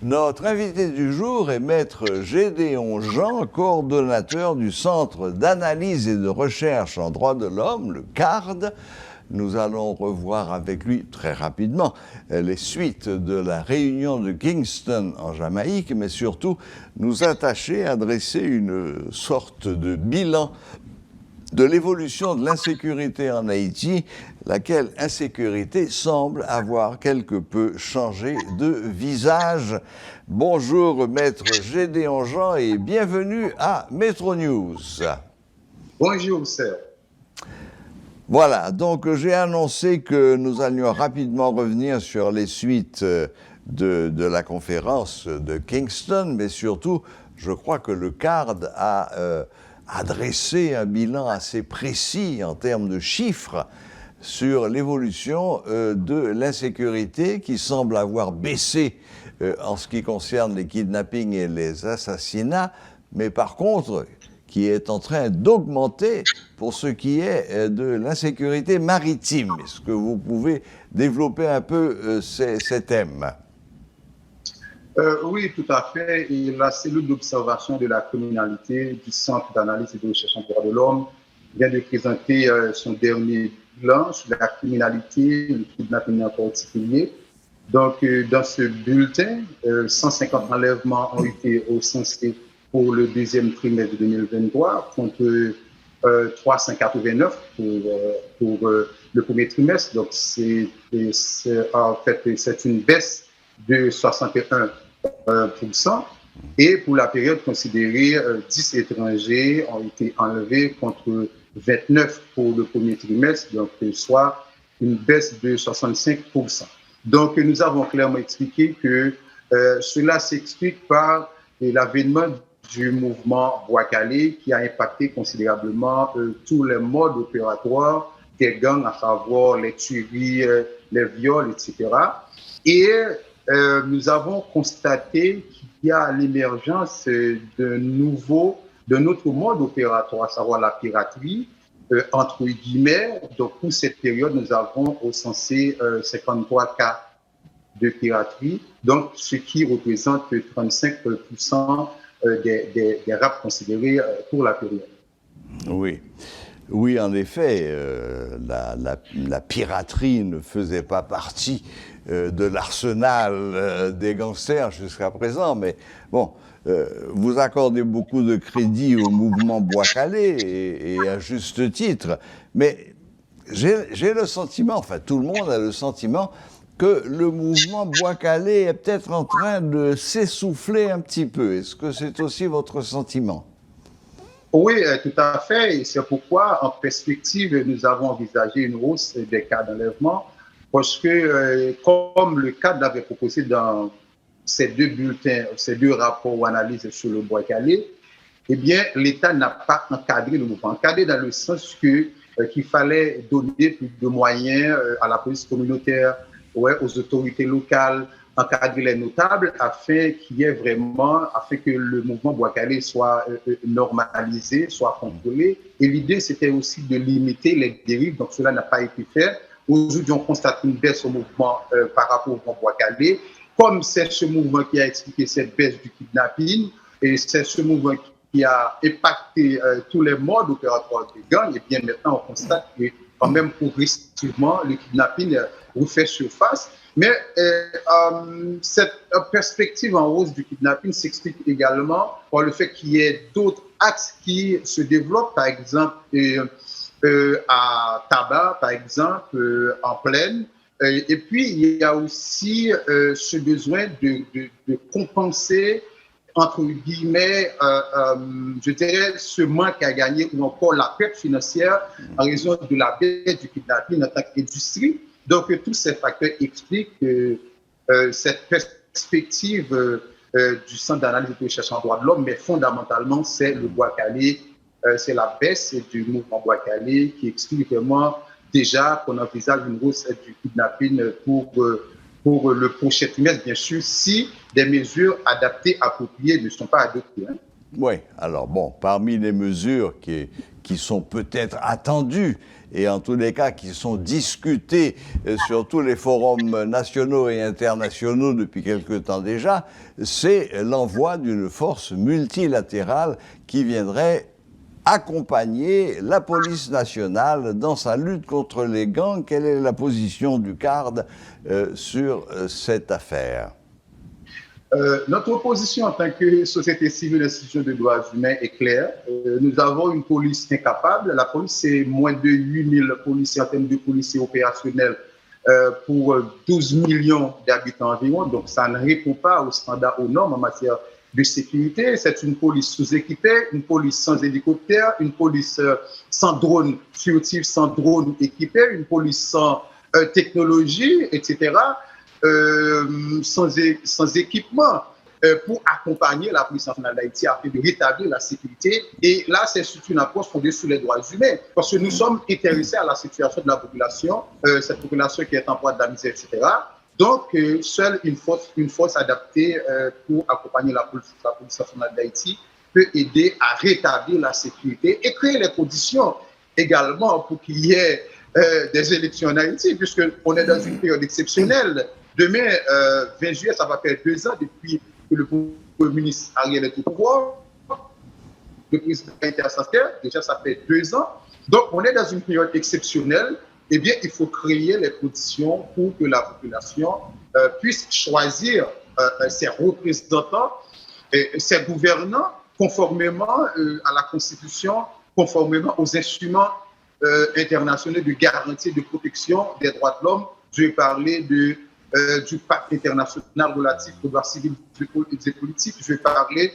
Notre invité du jour est Maître Gédéon Jean, coordonnateur du Centre d'analyse et de recherche en droits de l'homme, le CARD. Nous allons revoir avec lui très rapidement les suites de la réunion de Kingston en Jamaïque, mais surtout nous attacher à dresser une sorte de bilan de l'évolution de l'insécurité en Haïti, laquelle insécurité semble avoir quelque peu changé de visage. Bonjour Maître Gédéon Jean et bienvenue à Metro News. Bonjour, sir. Voilà, donc j'ai annoncé que nous allions rapidement revenir sur les suites de la conférence de Kingston, mais surtout, je crois que le CARD a dressé un bilan assez précis en termes de chiffres sur l'évolution de l'insécurité qui semble avoir baissé en ce qui concerne les kidnappings et les assassinats, mais par contre qui est en train d'augmenter pour ce qui est de l'insécurité maritime. Est-ce que vous pouvez développer un peu ces thèmes? Oui, tout à fait. Et la cellule d'observation de la criminalité du Centre d'analyse et de recherche en droits de l'homme vient de présenter son dernier bilan sur la criminalité, le kidnapping en particulier. Donc, dans ce bulletin, 150 enlèvements ont été recensés pour le deuxième trimestre de 2023, contre 389 pour le premier trimestre. Donc, en fait, c'est une baisse de 61%. Et pour la période considérée, 10 étrangers ont été enlevés contre 29 pour le premier trimestre, donc soit une baisse de 65%. Donc, nous avons clairement expliqué que cela s'explique par l'avènement du mouvement Bois-Calais qui a impacté considérablement tous les modes opératoires des gangs, à savoir les tueries, les viols, etc. Et nous avons constaté qu'il y a l'émergence d'un autre mode opératoire, à savoir la piraterie, entre guillemets. Donc, pour cette période, nous avons recensé 53 cas de piraterie, donc ce qui représente 35% des rapts considérés pour la période. Oui. Oui, en effet, la piraterie ne faisait pas partie de l'arsenal des gangsters jusqu'à présent, mais bon, vous accordez beaucoup de crédit au mouvement Bois-Calais et à juste titre, mais j'ai le sentiment, enfin tout le monde a le sentiment que le mouvement Bois-Calais est peut-être en train de s'essouffler un petit peu. Est-ce que c'est aussi votre sentiment? Oui, tout à fait. Et c'est pourquoi, en perspective, nous avons envisagé une hausse des cas d'enlèvement, parce que, comme le cadre l'avait proposé dans ces deux bulletins, ces deux rapports ou analyses sur le Bois-Calais, eh bien, l'État n'a pas encadré le mouvement. Encadré dans le sens qu'il fallait donner plus de moyens à la police communautaire, aux autorités locales, encadrer les notables afin que le mouvement Bois-Calais soit normalisé, soit contrôlé. Et l'idée, c'était aussi de limiter les dérives, donc cela n'a pas été fait. Aujourd'hui, on constate une baisse au mouvement par rapport au mouvement Bois-Calais. Comme c'est ce mouvement qui a expliqué cette baisse du kidnapping, et c'est ce mouvement qui a impacté tous les modes opératoires des gangs, et bien maintenant, on constate que quand même progressivement, le kidnapping refait surface. Mais cette perspective en hausse du kidnapping s'explique également par le fait qu'il y ait d'autres axes qui se développent, par exemple à Tabac, par exemple, en Plaine. Et puis, il y a aussi ce besoin de compenser, entre guillemets, je dirais, ce manque à gagner ou encore la perte financière en raison de la baisse du kidnapping en tant qu'industrie. Donc, tous ces facteurs expliquent cette perspective du Centre d'analyse et de recherche en droits de l'homme, mais fondamentalement, c'est le Bois-Calais, c'est la baisse du mouvement Bois-Calais qui explique vraiment déjà qu'on envisage une hausse du kidnapping pour le prochain trimestre, bien sûr, si des mesures adaptées, appropriées ne sont pas adoptées. Oui, alors bon, parmi les mesures qui qui sont peut-être attendus et en tous les cas qui sont discutés sur tous les forums nationaux et internationaux depuis quelque temps déjà, c'est l'envoi d'une force multilatérale qui viendrait accompagner la police nationale dans sa lutte contre les gangs. Quelle est la position du CARD sur cette affaire? Notre position en tant que société civile, institution de droits humains est claire. Nous avons une police incapable. La police, c'est moins de 8000 policiers en termes de policiers opérationnels pour 12 millions d'habitants environ. Donc, ça ne répond pas aux standards, aux normes en matière de sécurité. C'est une police sous-équipée, une police sans hélicoptère, une police sans drone furtif, sans drone équipé, une police sans technologie, etc. Sans équipement pour accompagner la police nationale d'Haïti afin de rétablir la sécurité. Et là, c'est surtout une approche fondée sur les droits humains, parce que nous sommes intéressés à la situation de la population, cette population qui est en proie de la misère, etc. Donc, seule une force adaptée pour accompagner la police nationale d'Haïti peut aider à rétablir la sécurité et créer les conditions également pour qu'il y ait des élections en Haïti, puisqu'on est dans une période exceptionnelle. Demain, 20 juillet, ça va faire 2 ans depuis que le Premier ministre Ariel est au pouvoir. Le président intercesseur, déjà ça fait 2 ans. Donc, on est dans une période exceptionnelle. Eh bien, il faut créer les conditions pour que la population puisse choisir ses représentants, ses gouvernants, conformément à la Constitution, conformément aux instruments internationaux de garantie de protection des droits de l'homme. Je vais parler du pacte international relatif aux droits civils et politiques. Je vais parler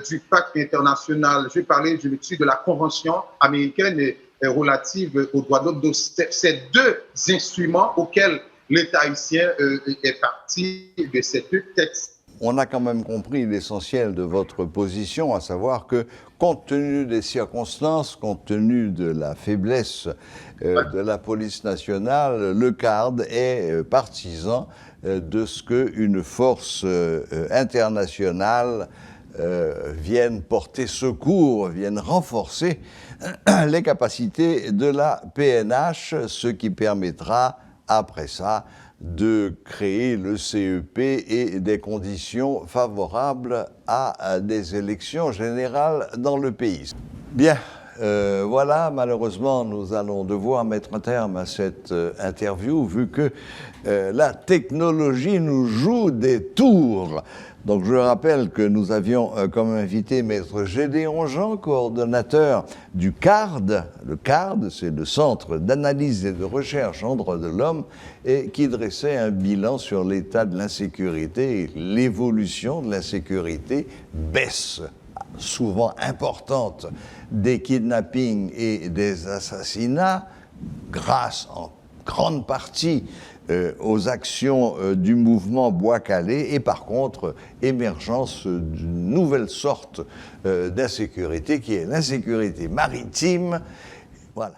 du pacte international, je vais parler de la Convention américaine relative aux droits de l'homme. Donc, c'est 2 instruments auxquels l'État haïtien est parti de ces 2 textes. On a quand même compris l'essentiel de votre position, à savoir que, compte tenu des circonstances, compte tenu de la faiblesse de la police nationale, le CARD est partisan de ce qu'une force internationale vienne porter secours, vienne renforcer les capacités de la PNH, ce qui permettra, après ça, de créer le CEP et des conditions favorables à des élections générales dans le pays. Bien, voilà, malheureusement, nous allons devoir mettre un terme à cette interview, vu que la technologie nous joue des tours. Donc je rappelle que nous avions comme invité Maître Gédéon Jean, coordonnateur du CARD. Le CARD, c'est le Centre d'analyse et de recherche en droits de l'homme, et qui dressait un bilan sur l'état de l'insécurité et l'évolution de l'insécurité, baisse souvent importante des kidnappings et des assassinats, grâce en grande partie aux actions du mouvement Bois-Calais, et par contre, émergence d'une nouvelle sorte d'insécurité qui est l'insécurité maritime. Voilà.